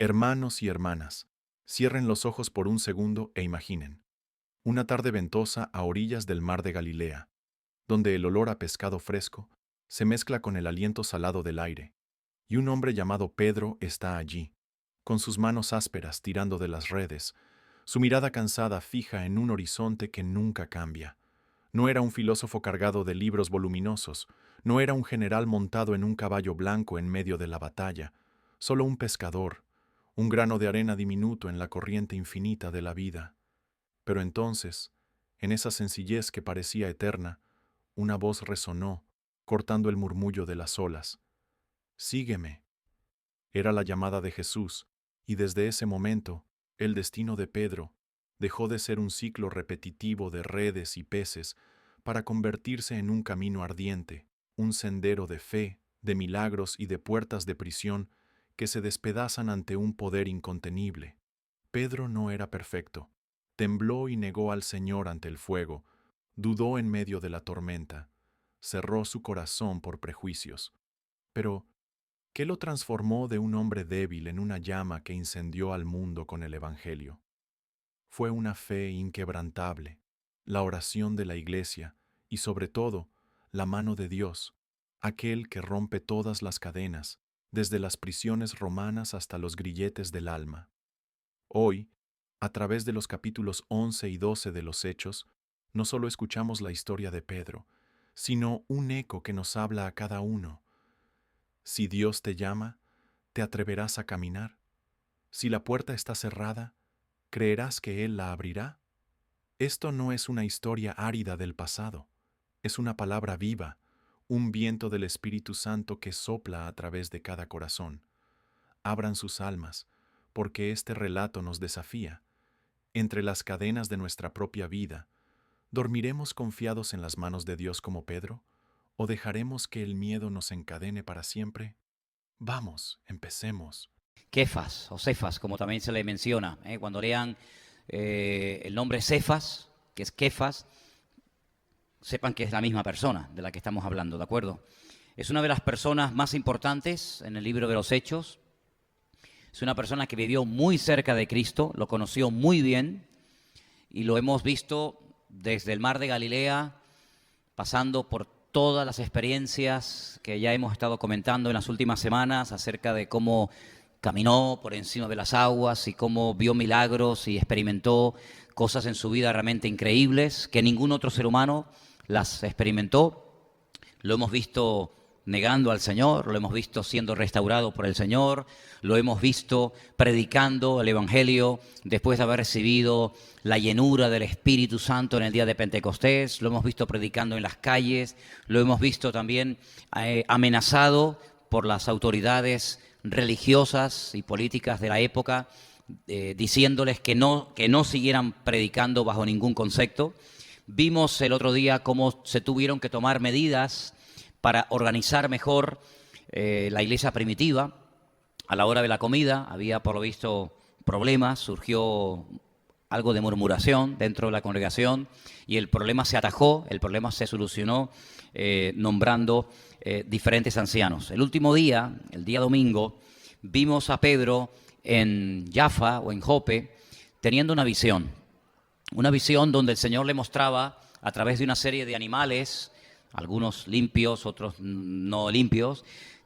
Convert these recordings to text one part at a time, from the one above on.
Hermanos y hermanas, cierren los ojos por un segundo e imaginen. Una tarde ventosa a orillas del mar de Galilea, donde el olor a pescado fresco se mezcla con el aliento salado del aire, y un hombre llamado Pedro está allí, con sus manos ásperas tirando de las redes, su mirada cansada fija en un horizonte que nunca cambia. No era un filósofo cargado de libros voluminosos, no era un general montado en un caballo blanco en medio de la batalla, solo un pescador, un grano de arena diminuto en la corriente infinita de la vida. Pero entonces, en esa sencillez que parecía eterna, una voz resonó, cortando el murmullo de las olas. «Sígueme». Era la llamada de Jesús, y desde ese momento, el destino de Pedro dejó de ser un ciclo repetitivo de redes y peces para convertirse en un camino ardiente, un sendero de fe, de milagros y de puertas de prisión que se despedazan ante un poder incontenible. Pedro no era perfecto. Tembló y negó al Señor ante el fuego, dudó en medio de la tormenta, cerró su corazón por prejuicios. Pero, ¿qué lo transformó de un hombre débil en una llama que incendió al mundo con el Evangelio? Fue una fe inquebrantable, la oración de la Iglesia y, sobre todo, la mano de Dios, aquel que rompe todas las cadenas, desde las prisiones romanas hasta los grilletes del alma. Hoy, a través de los capítulos 11 y 12 de los Hechos, no solo escuchamos la historia de Pedro, sino un eco que nos habla a cada uno. Si Dios te llama, ¿te atreverás a caminar? Si la puerta está cerrada, ¿creerás que Él la abrirá? Esto no es una historia árida del pasado, es una palabra viva, un viento del Espíritu Santo que sopla a través de cada corazón. Abran sus almas, porque este relato nos desafía. Entre las cadenas de nuestra propia vida, ¿dormiremos confiados en las manos de Dios como Pedro? ¿O dejaremos que el miedo nos encadene para siempre? Vamos, empecemos. Kefas o Cefas, como también se le menciona. Cuando lean el nombre Cefas, que es Kefas, sepan que es la misma persona de la que estamos hablando, ¿de acuerdo? Es una de las personas más importantes en el libro de los Hechos. Es una persona que vivió muy cerca de Cristo, lo conoció muy bien y lo hemos visto desde el mar de Galilea, pasando por todas las experiencias que ya hemos estado comentando en las últimas semanas acerca de cómo caminó por encima de las aguas y cómo vio milagros y experimentó cosas en su vida realmente increíbles que ningún otro ser humano las experimentó. Lo hemos visto negando al Señor, lo hemos visto siendo restaurado por el Señor, lo hemos visto predicando el Evangelio después de haber recibido la llenura del Espíritu Santo en el día de Pentecostés, lo hemos visto predicando en las calles, lo hemos visto también amenazado por las autoridades religiosas y políticas de la época, diciéndoles que no siguieran predicando bajo ningún concepto. Vimos el otro día cómo se tuvieron que tomar medidas para organizar mejor la iglesia primitiva. A la hora de la comida había, por lo visto, problemas, surgió algo de murmuración dentro de la congregación y el problema se atajó, el problema se solucionó nombrando diferentes ancianos. El último día, el día domingo, vimos a Pedro en Jaffa o en Jope teniendo una visión donde el Señor le mostraba a través de una serie de animales, algunos limpios, otros no limpios,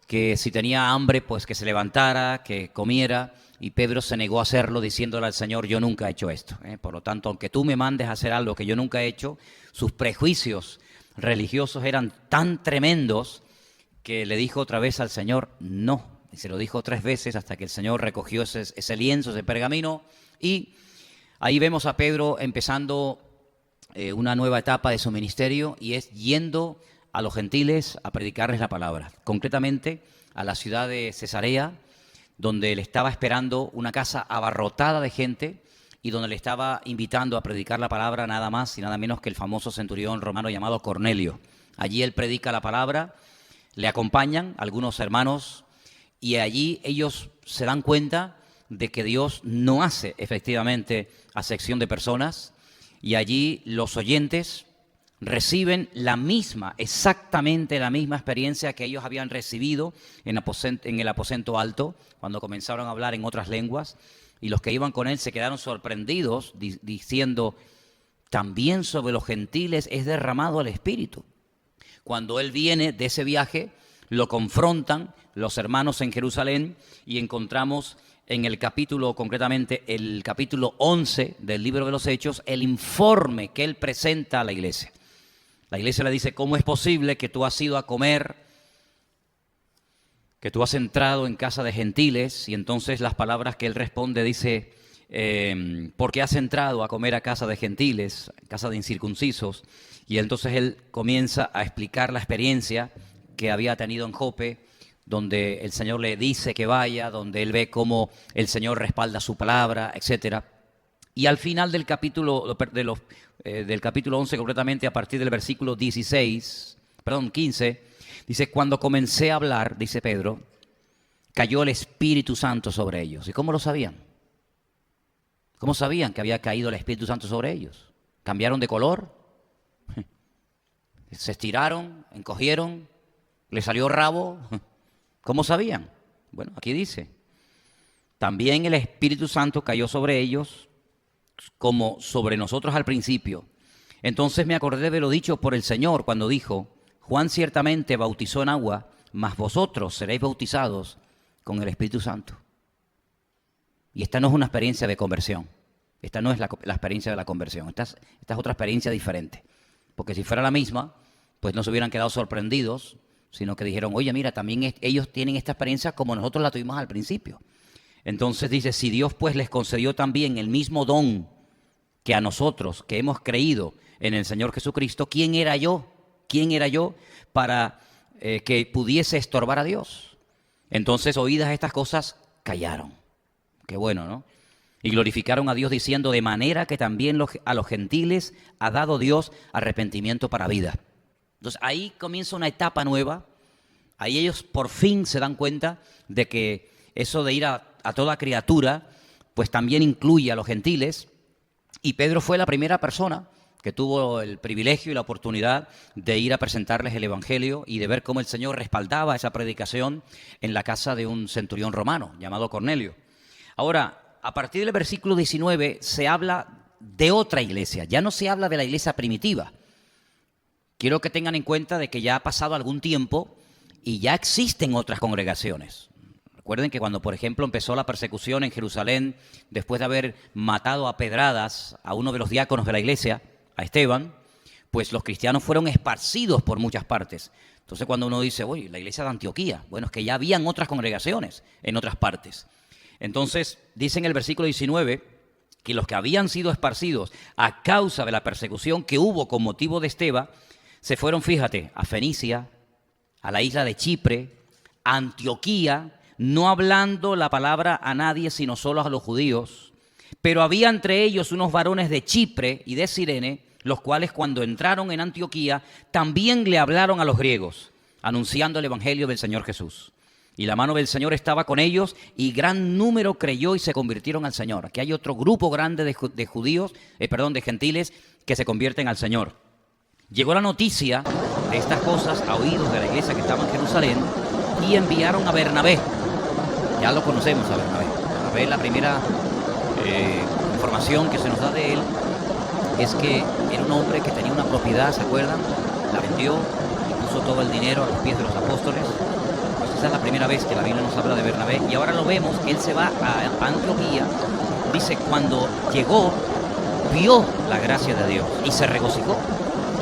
que si tenía hambre, pues que se levantara, que comiera, y Pedro se negó a hacerlo diciéndole al Señor, yo nunca he hecho esto. Por lo tanto, aunque tú me mandes a hacer algo que yo nunca he hecho, sus prejuicios religiosos eran tan tremendos que le dijo otra vez al Señor, no. Y se lo dijo 3 veces hasta que el Señor recogió ese lienzo, ese pergamino, y ahí vemos a Pedro empezando una nueva etapa de su ministerio y es yendo a los gentiles a predicarles la palabra, concretamente a la ciudad de Cesarea, donde le estaba esperando una casa abarrotada de gente y donde le estaba invitando a predicar la palabra nada más y nada menos que el famoso centurión romano llamado Cornelio. Allí él predica la palabra, le acompañan algunos hermanos y allí ellos se dan cuenta de que Dios no hace efectivamente acepción de personas y allí los oyentes reciben exactamente la misma experiencia que ellos habían recibido en el aposento alto, cuando comenzaron a hablar en otras lenguas, y los que iban con él se quedaron sorprendidos, diciendo, también sobre los gentiles es derramado el Espíritu. Cuando él viene de ese viaje, lo confrontan los hermanos en Jerusalén y encontramos en el capítulo, concretamente el capítulo 11 del libro de los Hechos, el informe que él presenta a la iglesia. La iglesia le dice, ¿cómo es posible que tú has ido a comer, que tú has entrado en casa de gentiles? Y entonces las palabras que él responde dice, ¿por qué has entrado a comer a casa de gentiles, casa de incircuncisos? Y entonces él comienza a explicar la experiencia que había tenido en Jope, donde el Señor le dice que vaya, donde él ve cómo el Señor respalda su palabra, etcétera. Y al final del capítulo, del capítulo 11, concretamente a partir del versículo 15, dice, cuando comencé a hablar, dice Pedro, cayó el Espíritu Santo sobre ellos. ¿Y cómo lo sabían? ¿Cómo sabían que había caído el Espíritu Santo sobre ellos? ¿Cambiaron de color? ¿Se estiraron? ¿Encogieron? ¿Les salió rabo? ¿Cómo sabían? Bueno, aquí dice, también el Espíritu Santo cayó sobre ellos como sobre nosotros al principio. Entonces me acordé de lo dicho por el Señor cuando dijo, Juan ciertamente bautizó en agua, mas vosotros seréis bautizados con el Espíritu Santo. Y esta no es una experiencia de conversión. Esta no es la experiencia de la conversión. Esta es otra experiencia diferente. Porque si fuera la misma, pues no se hubieran quedado sorprendidos, sino que dijeron, oye, mira, también ellos tienen esta experiencia como nosotros la tuvimos al principio. Entonces dice, si Dios pues les concedió también el mismo don que a nosotros, que hemos creído en el Señor Jesucristo, ¿quién era yo? ¿Quién era yo para que pudiese estorbar a Dios? Entonces, oídas estas cosas, callaron. Qué bueno, ¿no? Y glorificaron a Dios diciendo, de manera que también a los gentiles ha dado Dios arrepentimiento para vida. Entonces, ahí comienza una etapa nueva. Ahí ellos por fin se dan cuenta de que eso de ir a toda criatura, pues también incluye a los gentiles. Y Pedro fue la primera persona que tuvo el privilegio y la oportunidad de ir a presentarles el Evangelio y de ver cómo el Señor respaldaba esa predicación en la casa de un centurión romano llamado Cornelio. Ahora, a partir del versículo 19 se habla de otra iglesia, ya no se habla de la iglesia primitiva. Quiero que tengan en cuenta de que ya ha pasado algún tiempo y ya existen otras congregaciones. Recuerden que cuando, por ejemplo, empezó la persecución en Jerusalén, después de haber matado a pedradas a uno de los diáconos de la iglesia, a Esteban, pues los cristianos fueron esparcidos por muchas partes. Entonces cuando uno dice, oye, la iglesia de Antioquía, bueno, es que ya habían otras congregaciones en otras partes. Entonces dice en el versículo 19 que los que habían sido esparcidos a causa de la persecución que hubo con motivo de Esteban, se fueron, fíjate, a Fenicia, a la isla de Chipre, a Antioquía, no hablando la palabra a nadie sino solo a los judíos. Pero había entre ellos unos varones de Chipre y de Cirene, los cuales cuando entraron en Antioquía también le hablaron a los griegos, anunciando el evangelio del Señor Jesús. Y la mano del Señor estaba con ellos y gran número creyó y se convirtieron al Señor. Aquí hay otro grupo grande de gentiles que se convierten al Señor. Llegó la noticia de estas cosas a oídos de la iglesia que estaba en Jerusalén y enviaron a Bernabé. Ya lo conocemos a Bernabé. Bernabé, la primera información que se nos da de él es que era un hombre que tenía una propiedad, ¿se acuerdan? La vendió y puso todo el dinero a los pies de los apóstoles. Pues esa es la primera vez que la Biblia nos habla de Bernabé. Y ahora lo vemos, él se va a Antioquía. Dice, cuando llegó, vio la gracia de Dios y se regocijó.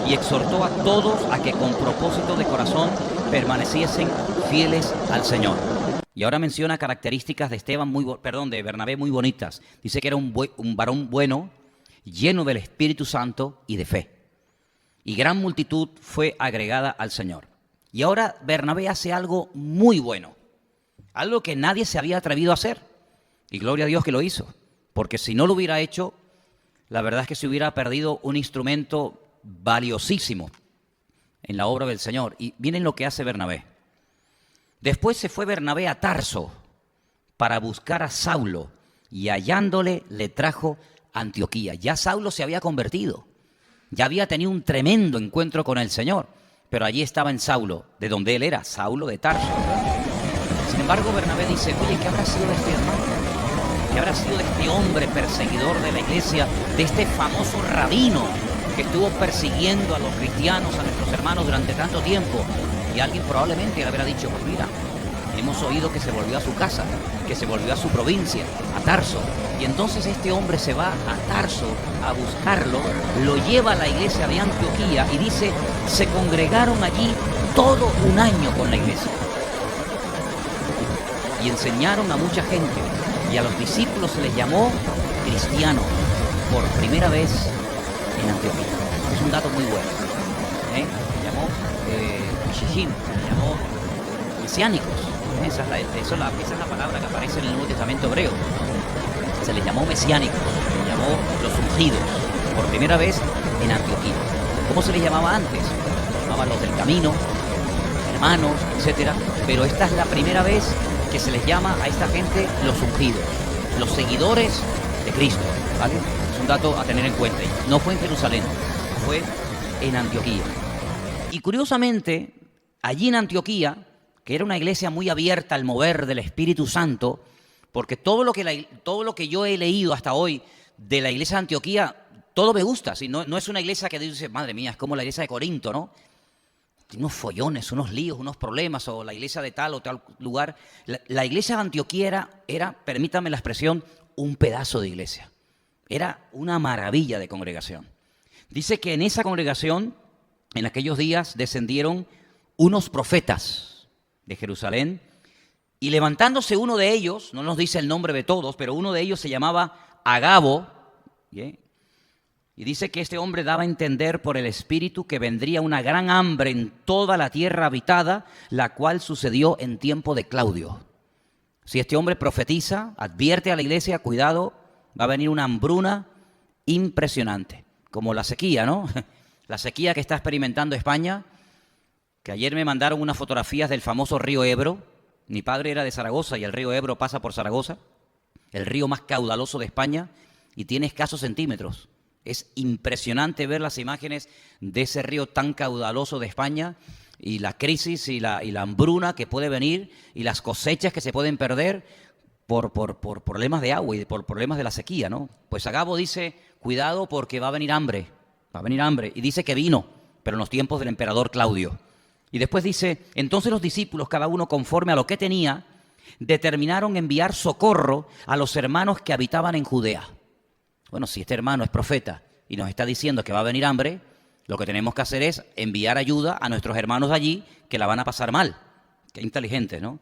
Y exhortó a todos a que con propósito de corazón permaneciesen fieles al Señor. Y ahora menciona características de Bernabé muy bonitas. Dice que era un varón bueno, lleno del Espíritu Santo y de fe. Y gran multitud fue agregada al Señor. Y ahora Bernabé hace algo muy bueno, algo que nadie se había atrevido a hacer. Y gloria a Dios que lo hizo, porque si no lo hubiera hecho, la verdad es que se hubiera perdido un instrumento valiosísimo en la obra del Señor. Y miren lo que hace Bernabé. Después se fue Bernabé a Tarso para buscar a Saulo y hallándole le trajo a Antioquía. Ya Saulo se había convertido. Ya había tenido un tremendo encuentro con el Señor, pero allí estaba en Saulo, de donde él era, Saulo de Tarso. Sin embargo, Bernabé dice, oye, ¿qué habrá sido de este hermano? ¿Qué habrá sido de este hombre perseguidor de la iglesia, de este famoso rabino que estuvo persiguiendo a los cristianos, a nuestros hermanos durante tanto tiempo? Y alguien probablemente le habrá dicho, pues mira, hemos oído que se volvió a su casa, que se volvió a su provincia, a Tarso. Y entonces este hombre se va a Tarso a buscarlo, lo lleva a la iglesia de Antioquía y dice, se congregaron allí todo un año con la iglesia. Y enseñaron a mucha gente. Y a los discípulos se les llamó cristianos por primera vez en Antioquía. Es un dato muy bueno. Se llamó Shishim, se llamó mesiánicos. Esa es la palabra que aparece en el Nuevo Testamento hebreo. Se les llamó mesiánicos, se les llamó los ungidos, por primera vez en Antioquía. ¿Cómo se les llamaba antes? Se llamaban los del camino, hermanos, etc. Pero esta es la primera vez que se les llama a esta gente los ungidos, los seguidores de Cristo, ¿vale? Es un dato a tener en cuenta. No fue en Jerusalén, fue en Antioquía. Y curiosamente, allí en Antioquía, que era una iglesia muy abierta al mover del Espíritu Santo, porque todo lo que yo he leído hasta hoy de la iglesia de Antioquía, todo me gusta. ¿Sí? No es una iglesia que dice, madre mía, es como la iglesia de Corinto, ¿no? Tiene unos follones, unos líos, unos problemas, o la iglesia de tal o tal lugar. La iglesia de Antioquía era, permítame la expresión, un pedazo de iglesia. Era una maravilla de congregación. Dice que en esa congregación, en aquellos días, descendieron unos profetas de Jerusalén, y levantándose uno de ellos, no nos dice el nombre de todos, pero uno de ellos se llamaba Agabo, ¿bien? Y dice que este hombre daba a entender por el Espíritu que vendría una gran hambre en toda la tierra habitada, la cual sucedió en tiempo de Claudio. Si este hombre profetiza, advierte a la iglesia, cuidado, va a venir una hambruna impresionante, como la sequía, ¿no? La sequía que está experimentando España, que ayer me mandaron unas fotografías del famoso río Ebro. Mi padre era de Zaragoza y el río Ebro pasa por Zaragoza, el río más caudaloso de España, y tiene escasos centímetros. Es impresionante ver las imágenes de ese río tan caudaloso de España y la crisis y la hambruna que puede venir y las cosechas que se pueden perder por problemas de agua y por problemas de la sequía, ¿no? Pues Agabo dice, cuidado porque va a venir hambre, y dice que vino, pero en los tiempos del emperador Claudio. Y después dice, entonces los discípulos, cada uno conforme a lo que tenía, determinaron enviar socorro a los hermanos que habitaban en Judea. Bueno, si este hermano es profeta y nos está diciendo que va a venir hambre, lo que tenemos que hacer es enviar ayuda a nuestros hermanos de allí que la van a pasar mal. Qué inteligentes, ¿no?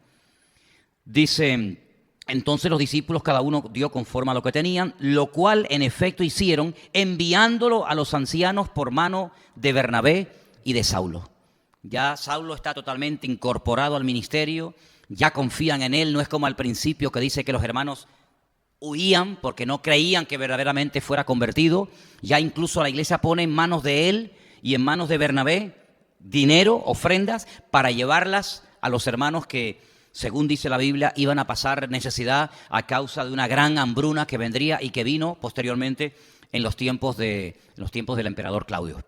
Dice, entonces los discípulos cada uno dio conforme a lo que tenían, lo cual en efecto hicieron, enviándolo a los ancianos por mano de Bernabé y de Saulo. Ya Saulo está totalmente incorporado al ministerio, ya confían en él, no es como al principio que dice que los hermanos huían porque no creían que verdaderamente fuera convertido. Ya incluso la iglesia pone en manos de él y en manos de Bernabé dinero, ofrendas, para llevarlas a los hermanos que, según dice la Biblia, iban a pasar necesidad a causa de una gran hambruna que vendría y que vino posteriormente en los tiempos del emperador Claudio.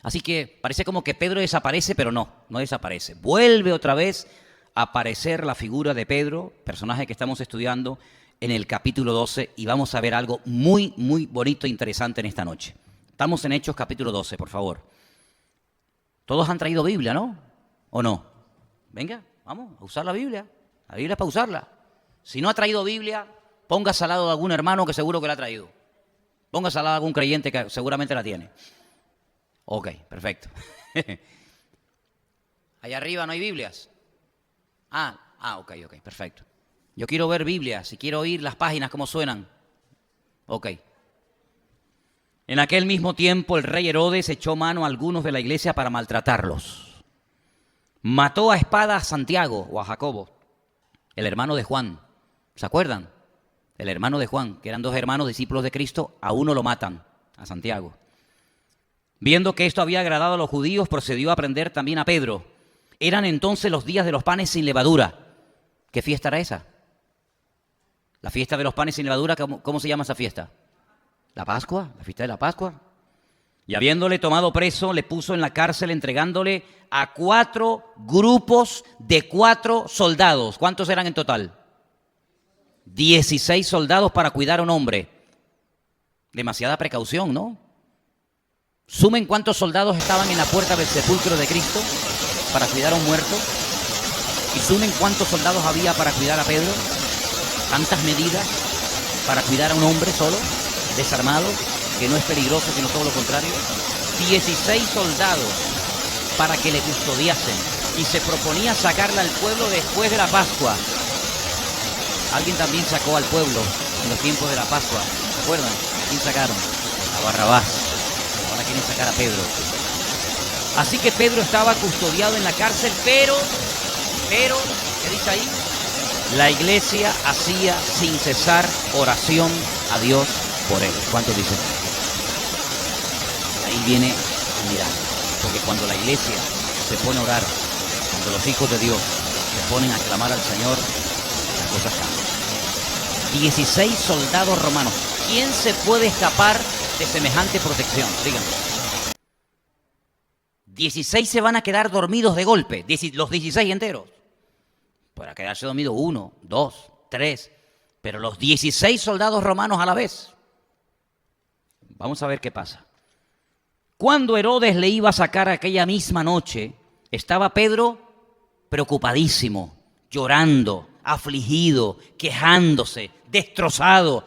Así que parece como que Pedro desaparece, pero no desaparece. Vuelve otra vez a aparecer la figura de Pedro, personaje que estamos estudiando en el capítulo 12, y vamos a ver algo muy, muy bonito e interesante en esta noche. Estamos en Hechos capítulo 12, por favor. Todos han traído Biblia, ¿no? ¿O no? Venga, vamos a usar la Biblia. La Biblia es para usarla. Si no ha traído Biblia, póngase al lado de algún hermano que seguro que la ha traído. Póngase al lado de algún creyente que seguramente la tiene. Ok, perfecto. Allá arriba no hay Biblias. Ok, perfecto. Yo quiero ver Biblias y quiero oír las páginas cómo suenan. Ok. En aquel mismo tiempo el rey Herodes echó mano a algunos de la iglesia para maltratarlos. Mató a espada a Santiago o a Jacobo, el hermano de Juan. ¿Se acuerdan? El hermano de Juan, que eran dos hermanos discípulos de Cristo, a uno lo matan, a Santiago. Viendo que esto había agradado a los judíos, procedió a prender también a Pedro. Eran entonces los días de los panes sin levadura. ¿Qué fiesta era esa? La fiesta de los panes sin levadura, ¿cómo se llama esa fiesta? La Pascua, la fiesta de la Pascua. Y habiéndole tomado preso, le puso en la cárcel entregándole a 4 grupos de 4 soldados. ¿Cuántos eran en total? 16 soldados para cuidar a un hombre. Demasiada precaución, ¿no? Sumen cuántos soldados estaban en la puerta del sepulcro de Cristo para cuidar a un muerto. Y sumen cuántos soldados había para cuidar a Pedro. Tantas medidas para cuidar a un hombre solo, desarmado, que no es peligroso, sino todo lo contrario. 16 soldados para que le custodiasen. Y se proponía sacarla al pueblo después de la Pascua. Alguien también sacó al pueblo en los tiempos de la Pascua. ¿Se acuerdan? ¿Quién sacaron? A Barrabás. Ahora quieren sacar a Pedro. Así que Pedro estaba custodiado en la cárcel, pero, ¿qué dice ahí? La iglesia hacía sin cesar oración a Dios por él. ¿Cuántos dicen? Ahí viene el milagro. Porque cuando la iglesia se pone a orar, cuando los hijos de Dios se ponen a clamar al Señor, las cosas cambian. 16 soldados romanos. ¿Quién se puede escapar de semejante protección? Díganme. 16 se van a quedar dormidos de golpe, los 16 enteros. Para quedarse dormido 1, 2, 3, pero los 16 soldados romanos a la vez. Vamos a ver qué pasa. Cuando Herodes le iba a sacar aquella misma noche, estaba Pedro preocupadísimo, llorando, afligido, quejándose, destrozado.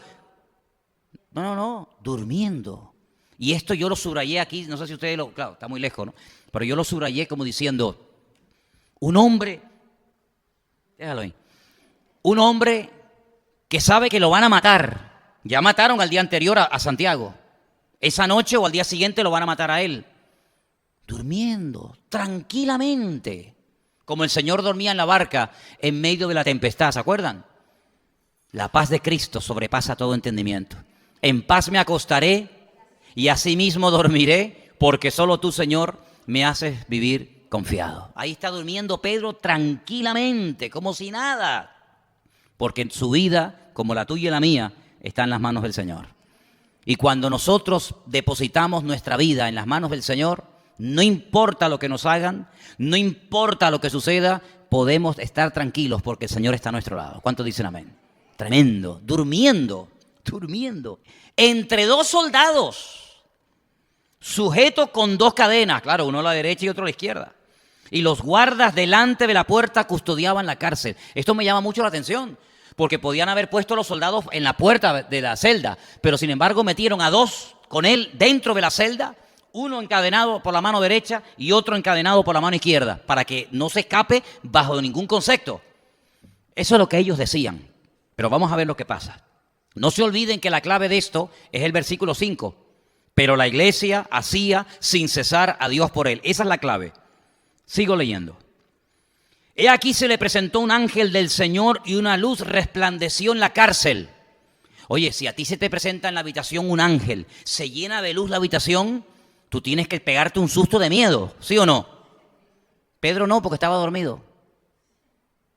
No, durmiendo. Y esto yo lo subrayé aquí, no sé si ustedes lo... Claro, está muy lejos, ¿no? Pero yo lo subrayé como diciendo, un hombre, déjalo ahí, un hombre que sabe que lo van a matar. Ya mataron al día anterior a Santiago. Esa noche o al día siguiente lo van a matar a él. Durmiendo, tranquilamente, como el Señor dormía en la barca en medio de la tempestad, ¿se acuerdan? La paz de Cristo sobrepasa todo entendimiento. En paz me acostaré y asimismo dormiré, porque solo tú, Señor, me haces vivir confiado. Ahí está durmiendo Pedro tranquilamente, como si nada, porque su vida, como la tuya y la mía, está en las manos del Señor. Y cuando nosotros depositamos nuestra vida en las manos del Señor, no importa lo que nos hagan, no importa lo que suceda, podemos estar tranquilos porque el Señor está a nuestro lado. ¿Cuántos dicen amén? Tremendo, durmiendo, entre 2 soldados, sujetos con 2 cadenas, claro, uno a la derecha y otro a la izquierda. Y los guardas delante de la puerta custodiaban la cárcel. Esto me llama mucho la atención, porque podían haber puesto a los soldados en la puerta de la celda, pero sin embargo metieron a 2 con él dentro de la celda, uno encadenado por la mano derecha y otro encadenado por la mano izquierda, para que no se escape bajo ningún concepto. Eso es lo que ellos decían, pero vamos a ver lo que pasa. No se olviden que la clave de esto es el versículo 5, pero la iglesia hacía sin cesar a Dios por él. Esa es la clave. Sigo leyendo. He aquí se le presentó un ángel del Señor y una luz resplandeció en la cárcel. Oye, si a ti se te presenta en la habitación un ángel, se llena de luz la habitación, tú tienes que pegarte un susto de miedo, ¿sí o no? Pedro no, porque estaba dormido.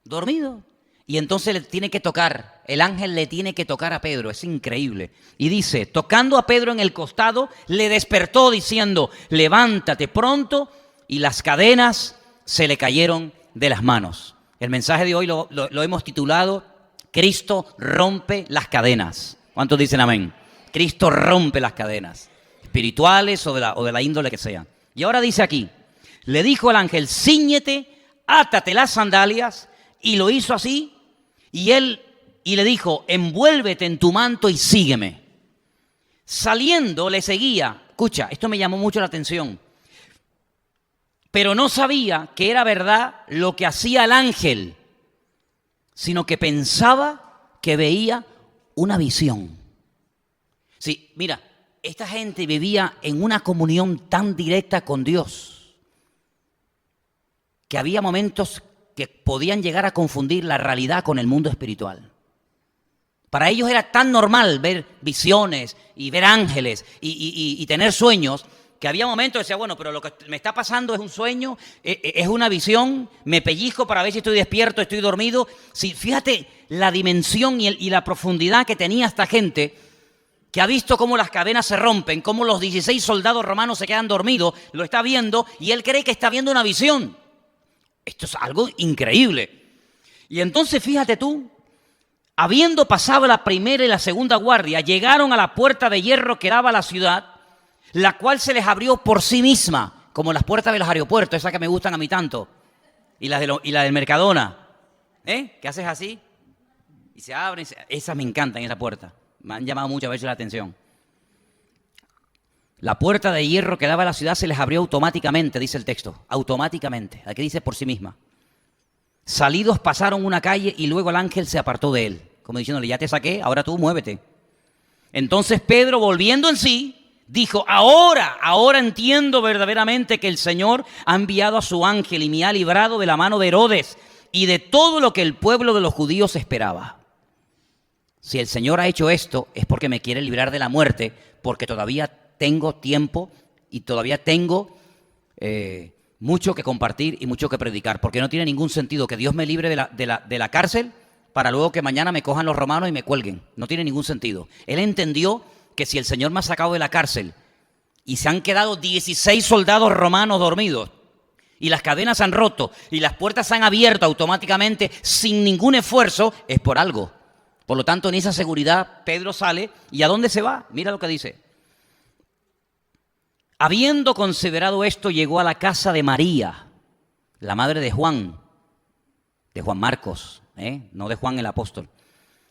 Dormido. Y entonces le tiene que tocar, el ángel le tiene que tocar a Pedro, es increíble. Y dice, tocando a Pedro en el costado, le despertó diciendo, levántate pronto, y las cadenas se le cayeron de las manos. El mensaje de hoy lo hemos titulado, Cristo rompe las cadenas. ¿Cuántos dicen amén? Cristo rompe las cadenas, espirituales o de la índole que sean. Y ahora dice aquí, le dijo el ángel, cíñete, átate las sandalias, y lo hizo así. Y le dijo, envuélvete en tu manto y sígueme. Saliendo le seguía. Escucha, esto me llamó mucho la atención. Pero no sabía que era verdad lo que hacía el ángel, sino que pensaba que veía una visión. Sí, mira, esta gente vivía en una comunión tan directa con Dios que había momentos que podían llegar a confundir la realidad con el mundo espiritual. Para ellos era tan normal ver visiones y ver ángeles y tener sueños, que había momentos que decía, bueno, pero lo que me está pasando es un sueño, es una visión, me pellizco para ver si estoy despierto, estoy dormido. Sí, fíjate la dimensión y la profundidad que tenía esta gente, que ha visto cómo las cadenas se rompen, cómo los 16 soldados romanos se quedan dormidos, lo está viendo y él cree que está viendo una visión. Esto es algo increíble. Y entonces fíjate tú, habiendo pasado la primera y la segunda guardia, llegaron a la puerta de hierro que daba a la ciudad, la cual se les abrió por sí misma, como las puertas de los aeropuertos, esas que me gustan a mí tanto, y la del Mercadona, que haces así y se abren, esas me encantan, esa puerta, me han llamado muchas veces la atención. La puerta de hierro que daba a la ciudad se les abrió automáticamente, dice el texto, automáticamente, aquí dice por sí misma. Salidos pasaron una calle y luego el ángel se apartó de él, como diciéndole, ya te saqué, ahora tú muévete. Entonces Pedro, volviendo en sí, dijo, ahora entiendo verdaderamente que el Señor ha enviado a su ángel y me ha librado de la mano de Herodes y de todo lo que el pueblo de los judíos esperaba. Si el Señor ha hecho esto es porque me quiere librar de la muerte, porque todavía tengo tiempo y todavía tengo mucho que compartir y mucho que predicar, porque no tiene ningún sentido que Dios me libre de la cárcel para luego que mañana me cojan los romanos y me cuelguen. No tiene ningún sentido. Él entendió que si el Señor me ha sacado de la cárcel y se han quedado 16 soldados romanos dormidos y las cadenas se han roto y las puertas se han abierto automáticamente sin ningún esfuerzo, es por algo. Por lo tanto, en esa seguridad, Pedro sale. ¿Y a dónde se va? Mira lo que dice. Habiendo considerado esto, llegó a la casa de María, la madre de Juan Marcos, no de Juan el apóstol,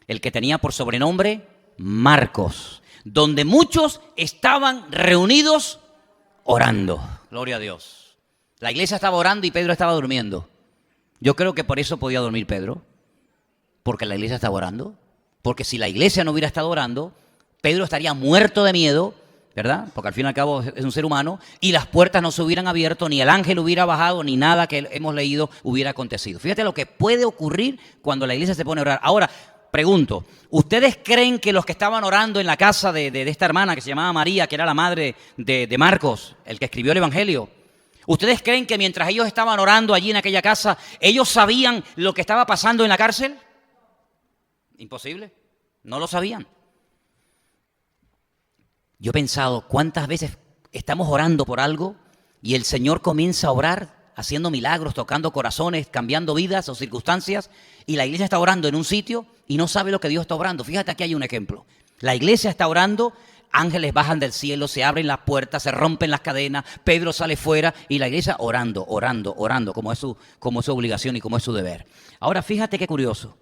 el que tenía por sobrenombre Marcos, donde muchos estaban reunidos orando. Gloria a Dios. La iglesia estaba orando y Pedro estaba durmiendo. Yo creo que por eso podía dormir Pedro, porque la iglesia estaba orando. Porque si la iglesia no hubiera estado orando, Pedro estaría muerto de miedo, ¿verdad? Porque al fin y al cabo es un ser humano, y las puertas no se hubieran abierto, ni el ángel hubiera bajado, ni nada que hemos leído hubiera acontecido. Fíjate lo que puede ocurrir cuando la iglesia se pone a orar. Ahora, pregunto, ¿ustedes creen que los que estaban orando en la casa de esta hermana que se llamaba María, que era la madre de Marcos, el que escribió el Evangelio, ¿ustedes creen que mientras ellos estaban orando allí en aquella casa, ellos sabían lo que estaba pasando en la cárcel? Imposible, no lo sabían. Yo he pensado, ¿cuántas veces estamos orando por algo y el Señor comienza a orar, haciendo milagros, tocando corazones, cambiando vidas o circunstancias, y la iglesia está orando en un sitio y no sabe lo que Dios está orando? Fíjate, aquí hay un ejemplo. La iglesia está orando, ángeles bajan del cielo, se abren las puertas, se rompen las cadenas, Pedro sale fuera y la iglesia orando, como es su obligación y como es su deber. Ahora fíjate qué curioso.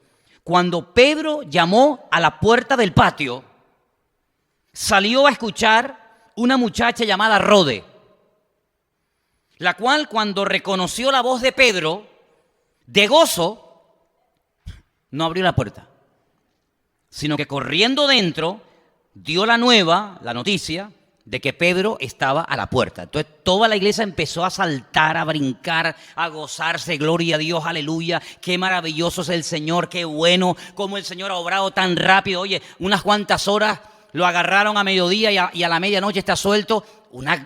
Cuando Pedro llamó a la puerta del patio, salió a escuchar una muchacha llamada Rode, la cual cuando reconoció la voz de Pedro, de gozo, no abrió la puerta, sino que corriendo dentro dio la noticia de que Pedro estaba a la puerta. Entonces toda la iglesia empezó a saltar, a brincar, a gozarse. Gloria a Dios, aleluya, qué maravilloso es el Señor, qué bueno, cómo el Señor ha obrado tan rápido. Oye, unas cuantas horas lo agarraron a mediodía y a la medianoche está suelto.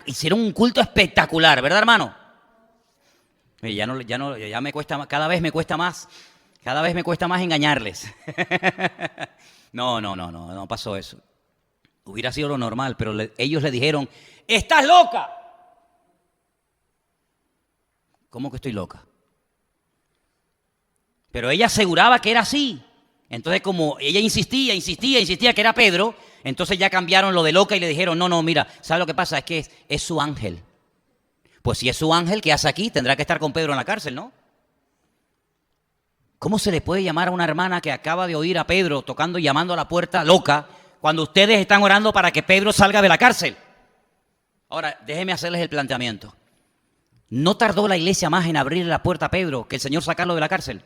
Hicieron un culto espectacular, ¿verdad, hermano? Ya me cuesta más, cada vez me cuesta más engañarles. No pasó eso. Hubiera sido lo normal, pero ellos le dijeron, ¡estás loca! ¿Cómo que estoy loca? Pero ella aseguraba que era así. Entonces, como ella insistía que era Pedro, entonces ya cambiaron lo de loca y le dijeron, no, mira, ¿sabes lo que pasa? Es que es su ángel. Pues si es su ángel, ¿qué hace aquí? Tendrá que estar con Pedro en la cárcel, ¿no? ¿Cómo se le puede llamar a una hermana que acaba de oír a Pedro tocando y llamando a la puerta loca cuando ustedes están orando para que Pedro salga de la cárcel? Ahora, déjenme hacerles el planteamiento. ¿No tardó la iglesia más en abrir la puerta a Pedro que el Señor sacarlo de la cárcel?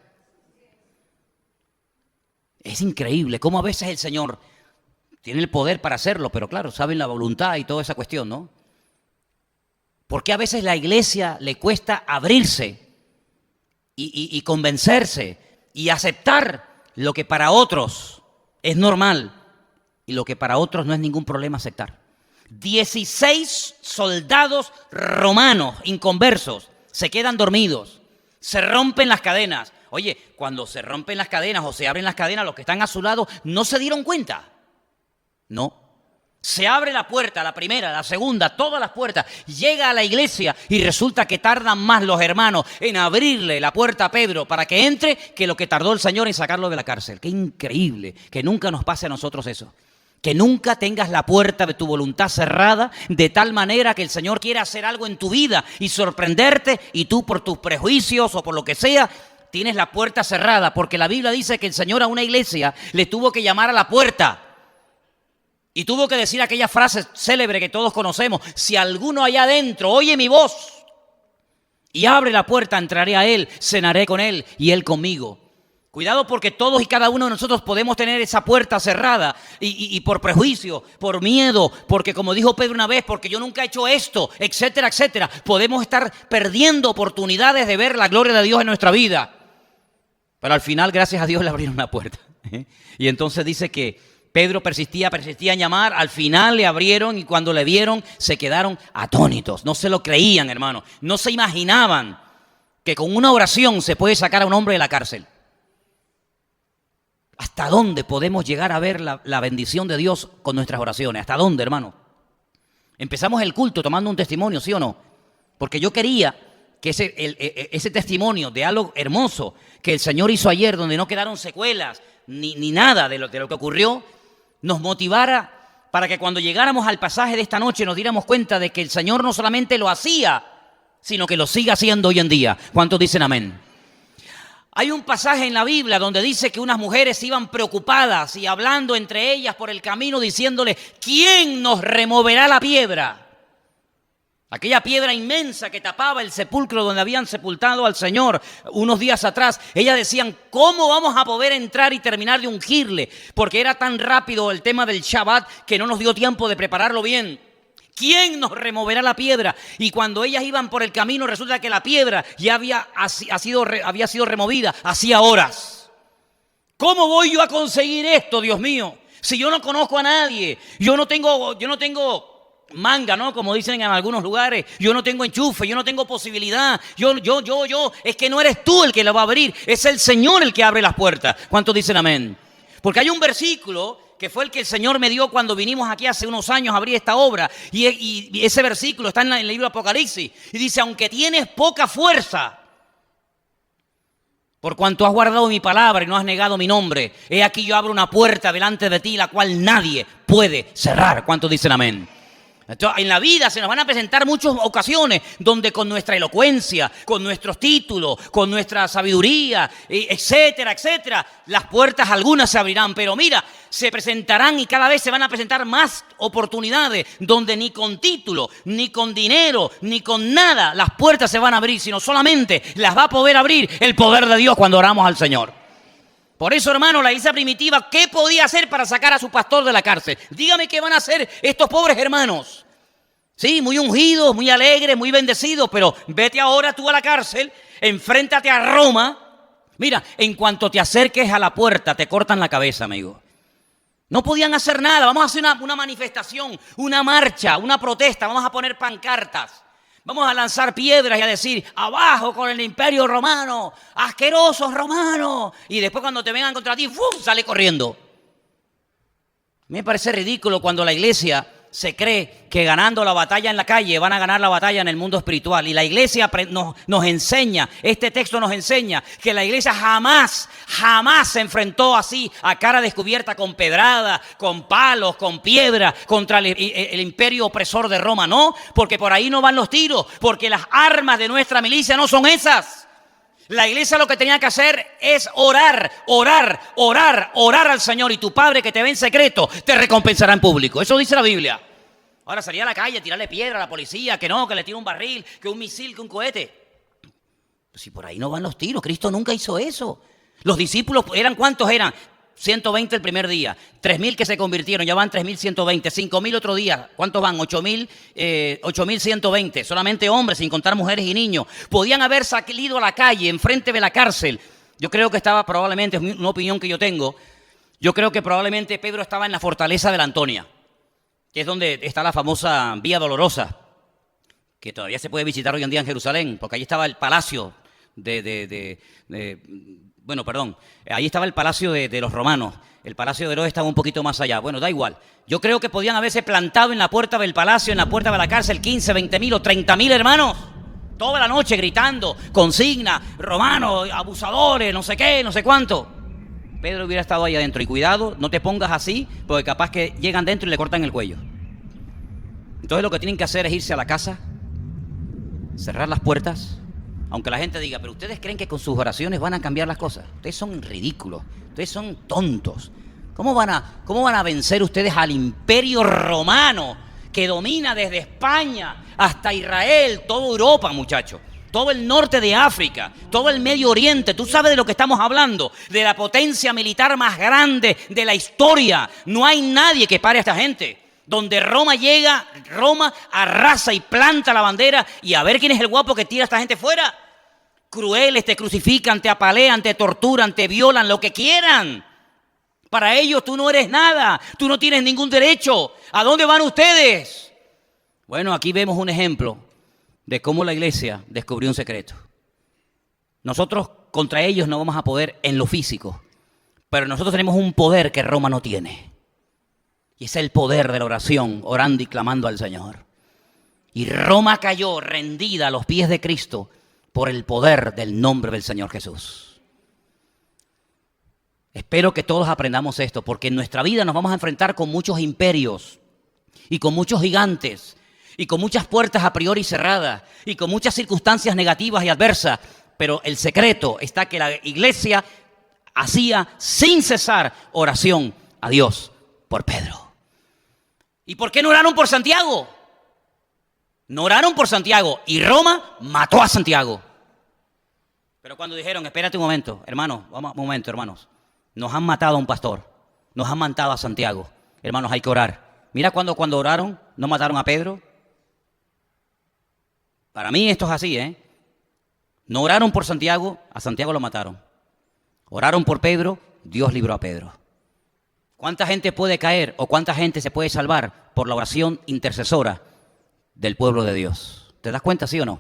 Es increíble cómo a veces el Señor tiene el poder para hacerlo, pero claro, saben la voluntad y toda esa cuestión, ¿no? Porque a veces la iglesia le cuesta abrirse y convencerse y aceptar lo que para otros es normal y lo que para otros no es ningún problema aceptar. 16 soldados romanos inconversos se quedan dormidos, se rompen las cadenas. Oye, cuando se rompen las cadenas o se abren las cadenas, los que están a su lado no se dieron cuenta. No, Se abre la puerta, la primera, la segunda, todas las puertas. Llega a la iglesia y resulta que tardan más los hermanos en abrirle la puerta a Pedro para que entre que lo que tardó el Señor en sacarlo de la cárcel. Qué increíble que nunca nos pase a nosotros eso. Que nunca tengas la puerta de tu voluntad cerrada de tal manera que el Señor quiera hacer algo en tu vida y sorprenderte y tú por tus prejuicios o por lo que sea tienes la puerta cerrada. Porque la Biblia dice que el Señor a una iglesia le tuvo que llamar a la puerta. Y tuvo que decir aquella frase célebre que todos conocemos: si alguno allá adentro oye mi voz y abre la puerta, entraré a él, cenaré con él y él conmigo. Cuidado, porque todos y cada uno de nosotros podemos tener esa puerta cerrada y por prejuicio, por miedo, porque como dijo Pedro una vez, porque yo nunca he hecho esto, etcétera, etcétera. Podemos estar perdiendo oportunidades de ver la gloria de Dios en nuestra vida. Pero al final, gracias a Dios, le abrieron la puerta. Y entonces dice que Pedro persistía en llamar, al final le abrieron y cuando le vieron se quedaron atónitos. No se lo creían, hermano. No se imaginaban que con una oración se puede sacar a un hombre de la cárcel. ¿Hasta dónde podemos llegar a ver la bendición de Dios con nuestras oraciones? ¿Hasta dónde, hermano? Empezamos el culto tomando un testimonio, ¿sí o no? Porque yo quería que ese testimonio de algo hermoso que el Señor hizo ayer, donde no quedaron secuelas ni nada de lo que ocurrió, nos motivara para que cuando llegáramos al pasaje de esta noche nos diéramos cuenta de que el Señor no solamente lo hacía, sino que lo sigue haciendo hoy en día. ¿Cuántos dicen amén? Hay un pasaje en la Biblia donde dice que unas mujeres iban preocupadas y hablando entre ellas por el camino diciéndole: ¿quién nos removerá la piedra? Aquella piedra inmensa que tapaba el sepulcro donde habían sepultado al Señor unos días atrás. Ellas decían: ¿cómo vamos a poder entrar y terminar de ungirle? Porque era tan rápido el tema del Shabbat que no nos dio tiempo de prepararlo bien. ¿Quién nos removerá la piedra? Y cuando ellas iban por el camino, resulta que la piedra ya había sido removida hacía horas. ¿Cómo voy yo a conseguir esto, Dios mío? Si yo no conozco a nadie, yo no tengo manga, ¿no? Como dicen en algunos lugares, yo no tengo enchufe, yo no tengo posibilidad, es que no eres tú el que la va a abrir, es el Señor el que abre las puertas. ¿Cuántos dicen amén? Porque hay un versículo que fue el que el Señor me dio cuando vinimos aquí hace unos años a abrir esta obra, y ese versículo está en el libro de Apocalipsis, y dice: aunque tienes poca fuerza, por cuanto has guardado mi palabra y no has negado mi nombre, he aquí yo abro una puerta delante de ti, la cual nadie puede cerrar. ¿Cuántos dicen amén? En la vida se nos van a presentar muchas ocasiones donde con nuestra elocuencia, con nuestros títulos, con nuestra sabiduría, etcétera, etcétera, las puertas algunas se abrirán. Pero mira, se presentarán y cada vez se van a presentar más oportunidades donde ni con título, ni con dinero, ni con nada las puertas se van a abrir, sino solamente las va a poder abrir el poder de Dios cuando oramos al Señor. Por eso, hermano, la iglesia primitiva, ¿qué podía hacer para sacar a su pastor de la cárcel? Dígame qué van a hacer estos pobres hermanos. Sí, muy ungidos, muy alegres, muy bendecidos, pero vete ahora tú a la cárcel, enfréntate a Roma. Mira, en cuanto te acerques a la puerta, te cortan la cabeza, amigo. No podían hacer nada. Vamos a hacer una manifestación, una marcha, una protesta. Vamos a poner pancartas. Vamos a lanzar piedras y a decir: abajo con el imperio romano, asquerosos romanos. Y después cuando te vengan contra ti, ¡fum!, sale corriendo. Me parece ridículo cuando la iglesia se cree que ganando la batalla en la calle van a ganar la batalla en el mundo espiritual. Y la iglesia nos enseña, este texto nos enseña que la iglesia jamás se enfrentó así a cara descubierta con pedrada, con palos, con piedra contra el imperio opresor de Roma. No, porque por ahí no van los tiros, porque las armas de nuestra milicia no son esas. La iglesia lo que tenía que hacer es orar al Señor, y tu Padre que te ve en secreto te recompensará en público. Eso dice la Biblia. Ahora salir a la calle, tirarle piedra a la policía, que no, que le tire un barril, que un misil, que un cohete. Pues si por ahí no van los tiros, Cristo nunca hizo eso. Los discípulos, ¿cuántos eran? 120 el primer día, 3,000 que se convirtieron, ya van 3,120, 5,000 otro día, ¿cuántos van? 8,120, solamente hombres, sin contar mujeres y niños. Podían haber salido a la calle, enfrente de la cárcel. Yo creo que estaba probablemente, es una opinión que yo tengo, yo creo que probablemente Pedro estaba en la fortaleza de la Antonia, que es donde está la famosa Vía Dolorosa, que todavía se puede visitar hoy en día en Jerusalén, porque ahí estaba el palacio bueno, perdón, ahí estaba el palacio de los romanos. El palacio de Herodes estaba un poquito más allá. Bueno, da igual. Yo creo que podían haberse plantado en la puerta del palacio, en la puerta de la cárcel, 15, 20.000 o 30.000 hermanos. Toda la noche gritando, consigna, romanos, abusadores, no sé qué, no sé cuánto. Pedro hubiera estado ahí adentro. Y cuidado, no te pongas así, porque capaz que llegan dentro y le cortan el cuello. Entonces lo que tienen que hacer es irse a la casa, cerrar las puertas. Aunque la gente diga, pero ustedes creen que con sus oraciones van a cambiar las cosas. Ustedes son ridículos, ustedes son tontos. ¿Cómo van a vencer ustedes al imperio romano que domina desde España hasta Israel, toda Europa, muchachos? Todo el norte de África, todo el Medio Oriente. Tú sabes de lo que estamos hablando, de la potencia militar más grande de la historia. No hay nadie que pare a esta gente. Donde Roma llega, Roma arrasa y planta la bandera y a ver quién es el guapo que tira a esta gente fuera. Crueles, te crucifican, te apalean, te torturan, te violan, lo que quieran. Para ellos tú no eres nada, tú no tienes ningún derecho. ¿A dónde van ustedes? Bueno, aquí vemos un ejemplo de cómo la iglesia descubrió un secreto. Nosotros contra ellos no vamos a poder en lo físico, pero nosotros tenemos un poder que Roma no tiene. Y es el poder de la oración, orando y clamando al Señor. Y Roma cayó rendida a los pies de Cristo por el poder del nombre del Señor Jesús. Espero que todos aprendamos esto, porque en nuestra vida nos vamos a enfrentar con muchos imperios y con muchos gigantes y con muchas puertas a priori cerradas y con muchas circunstancias negativas y adversas. Pero el secreto está que la iglesia hacía sin cesar oración a Dios por Pedro. ¿Y por qué no oraron por Santiago? No oraron por Santiago y Roma mató a Santiago. Pero cuando dijeron, espérate un momento, hermanos, vamos un momento, hermanos. Nos han matado a un pastor, nos han matado a Santiago. Hermanos, hay que orar. Mira cuando oraron, no mataron a Pedro. Para mí esto es así, ¿eh? No oraron por Santiago, a Santiago lo mataron. Oraron por Pedro, Dios libró a Pedro. ¿Cuánta gente puede caer o cuánta gente se puede salvar por la oración intercesora del pueblo de Dios? ¿Te das cuenta, sí o no?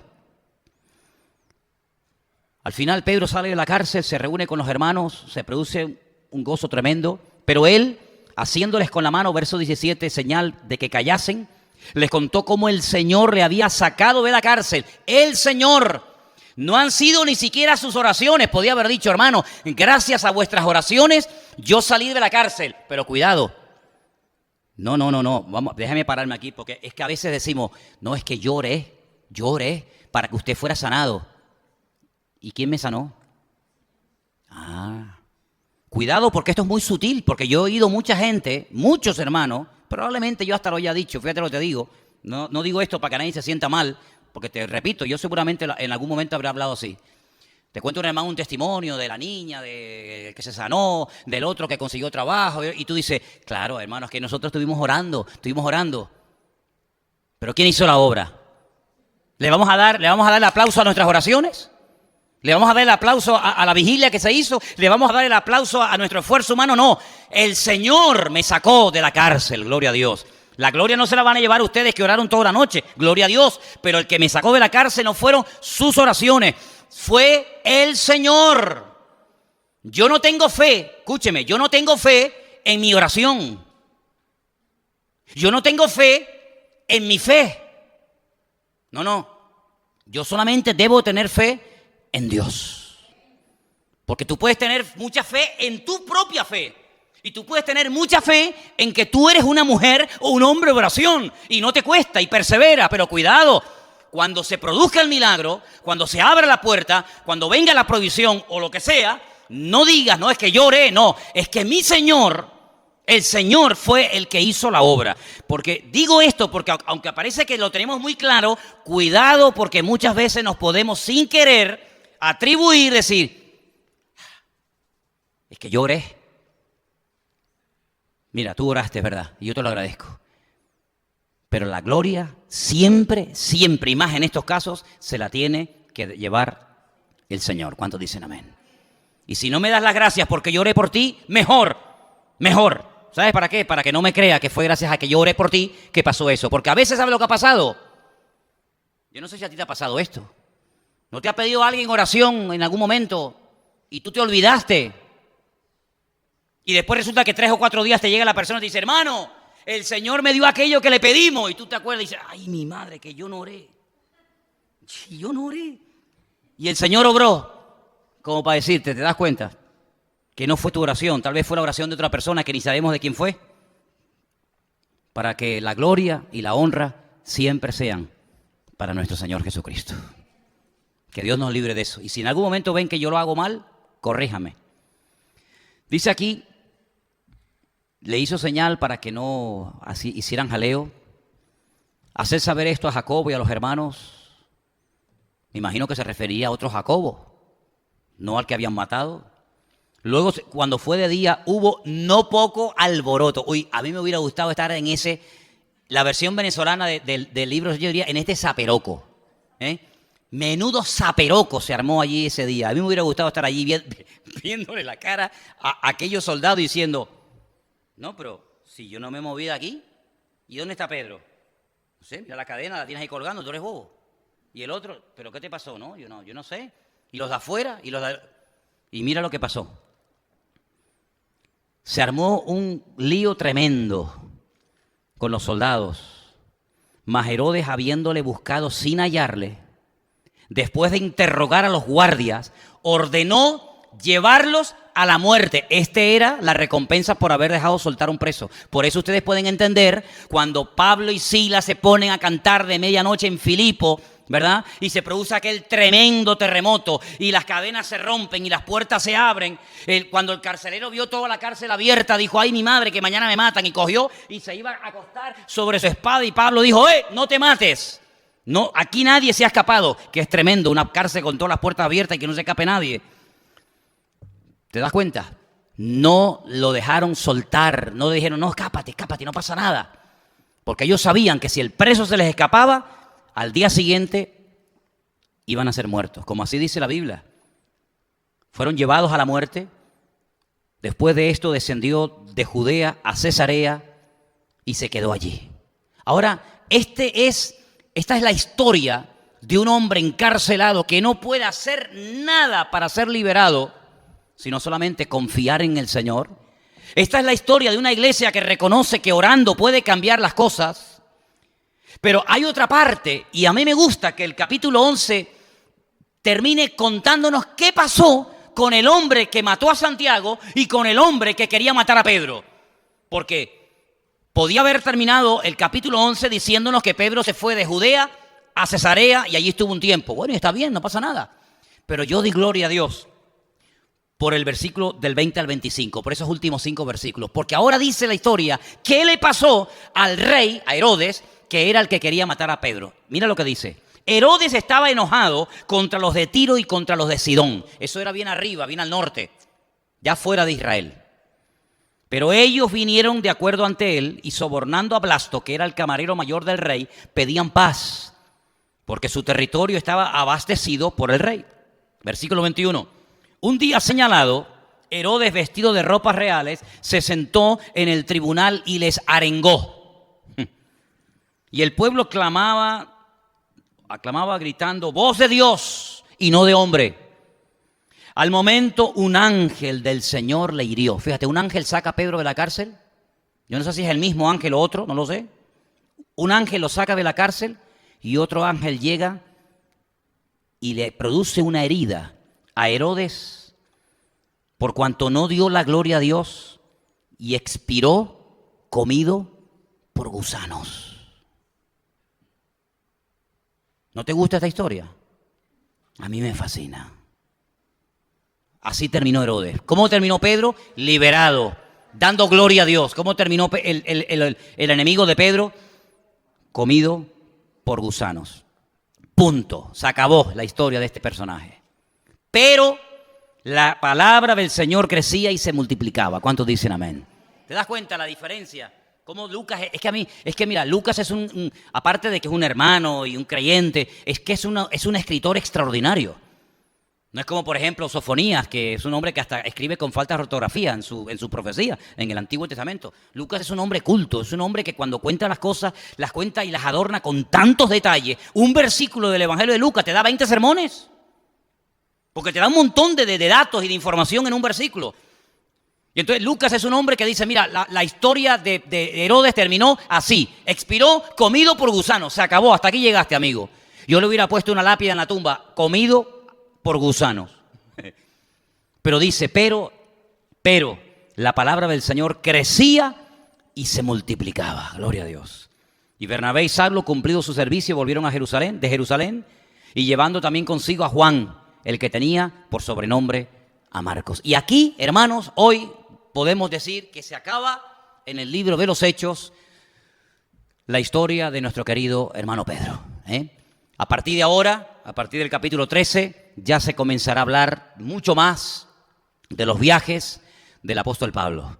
Al final Pedro sale de la cárcel, se reúne con los hermanos, se produce un gozo tremendo, pero él, haciéndoles con la mano, verso 17, señal de que callasen, les contó cómo el Señor le había sacado de la cárcel. El Señor. No han sido ni siquiera sus oraciones. Podía haber dicho, hermano, gracias a vuestras oraciones yo salí de la cárcel. Pero cuidado. No. Vamos, déjame pararme aquí porque es que a veces decimos, no, es que yo oré para que usted fuera sanado. ¿Y quién me sanó? Cuidado porque esto es muy sutil, porque yo he oído mucha gente, muchos hermanos, probablemente yo hasta lo haya dicho, fíjate lo que te digo, no digo esto para que nadie se sienta mal, porque te repito, yo seguramente en algún momento habré hablado así. Te cuento, un hermano, un testimonio de la niña que se sanó, del otro que consiguió trabajo, y tú dices, claro, hermanos, que nosotros estuvimos orando. Pero ¿quién hizo la obra? ¿Le vamos a dar el aplauso a nuestras oraciones? ¿Le vamos a dar el aplauso a la vigilia que se hizo? ¿Le vamos a dar el aplauso a nuestro esfuerzo humano? No, el Señor me sacó de la cárcel, gloria a Dios. La gloria no se la van a llevar ustedes que oraron toda la noche, gloria a Dios. Pero el que me sacó de la cárcel no fueron sus oraciones, fue el Señor. Yo no tengo fe, escúcheme, yo no tengo fe en mi oración. Yo no tengo fe en mi fe. No. Yo solamente debo tener fe en Dios. Porque tú puedes tener mucha fe en tu propia fe. Y tú puedes tener mucha fe en que tú eres una mujer o un hombre de oración. Y no te cuesta y persevera. Pero cuidado, cuando se produzca el milagro, cuando se abra la puerta, cuando venga la provisión o lo que sea, no digas, no es que yo oré, no. Es que mi Señor, el Señor fue el que hizo la obra. Porque digo esto porque aunque parece que lo tenemos muy claro, cuidado porque muchas veces nos podemos sin querer atribuir, decir, es que yo oré. Mira, tú oraste, ¿verdad? Y yo te lo agradezco. Pero la gloria siempre, y más en estos casos, se la tiene que llevar el Señor. ¿Cuántos dicen amén? Y si no me das las gracias porque yo oré por ti, mejor. ¿Sabes para qué? Para que no me crea que fue gracias a que yo oré por ti que pasó eso. Porque a veces, ¿sabes lo que ha pasado? Yo no sé si a ti te ha pasado esto. ¿No te ha pedido alguien oración en algún momento y tú te olvidaste? Y después resulta que 3 o 4 días te llega la persona y te dice, hermano, el Señor me dio aquello que le pedimos. Y tú te acuerdas y dices, ay, mi madre, que yo no oré. Yo no oré. Y el Señor obró, como para decirte, ¿te das cuenta? Que no fue tu oración, tal vez fue la oración de otra persona que ni sabemos de quién fue. Para que la gloria y la honra siempre sean para nuestro Señor Jesucristo. Que Dios nos libre de eso. Y si en algún momento ven que yo lo hago mal, corríjame. Dice aquí, le hizo señal para que no así hicieran jaleo. Hacer saber esto a Jacobo y a los hermanos. Me imagino que se refería a otro Jacobo, no al que habían matado. Luego, cuando fue de día, hubo no poco alboroto. Uy, a mí me hubiera gustado estar en la versión venezolana del libro, yo diría, en este zaperoco. Menudo zaperoco se armó allí ese día. A mí me hubiera gustado estar allí viéndole la cara a aquellos soldados diciendo, no, pero si yo no me moví de aquí, ¿y dónde está Pedro? No sé, mira la cadena, la tienes ahí colgando, tú eres bobo. Y el otro, ¿pero qué te pasó? No, yo no sé. Y los de afuera, y mira lo que pasó. Se armó un lío tremendo con los soldados. Mas Herodes, habiéndole buscado sin hallarle, después de interrogar a los guardias, ordenó llevarlos a la muerte. Era la recompensa por haber dejado soltar un preso. Por eso ustedes pueden entender cuando Pablo y Silas se ponen a cantar de medianoche en Filipo, ¿verdad? Y se produce aquel tremendo terremoto y las cadenas se rompen y las puertas se abren. Cuando el carcelero vio toda la cárcel abierta, dijo, ay, mi madre, que mañana me matan. Y cogió y se iba a acostar sobre su espada. Y Pablo dijo, no te mates. No, aquí nadie se ha escapado. Que es tremendo, una cárcel con todas las puertas abiertas y que no se escape nadie. ¿Te das cuenta? No lo dejaron soltar. No le dijeron, no, escápate, no pasa nada. Porque ellos sabían que si el preso se les escapaba, al día siguiente iban a ser muertos, como así dice la Biblia. Fueron llevados a la muerte. Después de esto descendió de Judea a Cesarea y se quedó allí. Ahora, esta es la historia de un hombre encarcelado que no puede hacer nada para ser liberado, sino solamente confiar en el Señor. Esta es la historia de una iglesia que reconoce que orando puede cambiar las cosas. Pero hay otra parte, y a mí me gusta que el capítulo 11 termine contándonos qué pasó con el hombre que mató a Santiago y con el hombre que quería matar a Pedro. Porque podía haber terminado el capítulo 11 diciéndonos que Pedro se fue de Judea a Cesarea y allí estuvo un tiempo. Bueno, está bien, no pasa nada. Pero yo di gloria a Dios por el versículo del 20 al 25, por esos últimos 5 versículos. Porque ahora dice la historia qué le pasó al rey, a Herodes, que era el que quería matar a Pedro. Mira lo que dice. Herodes estaba enojado contra los de Tiro y contra los de Sidón. Eso era bien arriba, bien al norte, ya fuera de Israel. Pero ellos vinieron de acuerdo ante él y sobornando a Blasto, que era el camarero mayor del rey, pedían paz, porque su territorio estaba abastecido por el rey. Versículo 21. Un día señalado, Herodes, vestido de ropas reales, se sentó en el tribunal y les arengó. Y el pueblo aclamaba gritando, voz de Dios y no de hombre. Al momento un ángel del Señor le hirió. Fíjate, un ángel saca a Pedro de la cárcel. Yo no sé si es el mismo ángel o otro, no lo sé. Un ángel lo saca de la cárcel y otro ángel llega y le produce una herida a Herodes por cuanto no dio la gloria a Dios y expiró comido por gusanos. ¿No te gusta esta historia? A mí me fascina. Así terminó Herodes. ¿Cómo terminó Pedro? Liberado, dando gloria a Dios. ¿Cómo terminó el enemigo de Pedro? Comido por gusanos. Punto. Se acabó la historia de este personaje. Pero la palabra del Señor crecía y se multiplicaba. ¿Cuántos dicen amén? ¿Te das cuenta la diferencia? Como Lucas, mira, Lucas es aparte de que es un hermano y un creyente, es que es un escritor extraordinario. No es como, por ejemplo, Sofonías, que es un hombre que hasta escribe con falta de ortografía en su profecía, en el Antiguo Testamento. Lucas es un hombre culto, es un hombre que cuando cuenta las cosas, las cuenta y las adorna con tantos detalles. Un versículo del Evangelio de Lucas te da 20 sermones. Porque te da un montón de datos y de información en un versículo. Y entonces Lucas es un hombre que dice, mira, la historia de Herodes terminó así. Expiró comido por gusanos. Se acabó, hasta aquí llegaste, amigo. Yo le hubiera puesto una lápida en la tumba, comido por gusanos. Pero dice, pero, la palabra del Señor crecía y se multiplicaba. Gloria a Dios. Y Bernabé y Saulo, cumplido su servicio, volvieron a Jerusalén, de Jerusalén, y llevando también consigo a Juan, el que tenía por sobrenombre a Marcos. Y aquí, hermanos, hoy podemos decir que se acaba en el libro de los Hechos la historia de nuestro querido hermano Pedro. A partir de ahora, a partir del capítulo 13, ya se comenzará a hablar mucho más de los viajes del apóstol Pablo,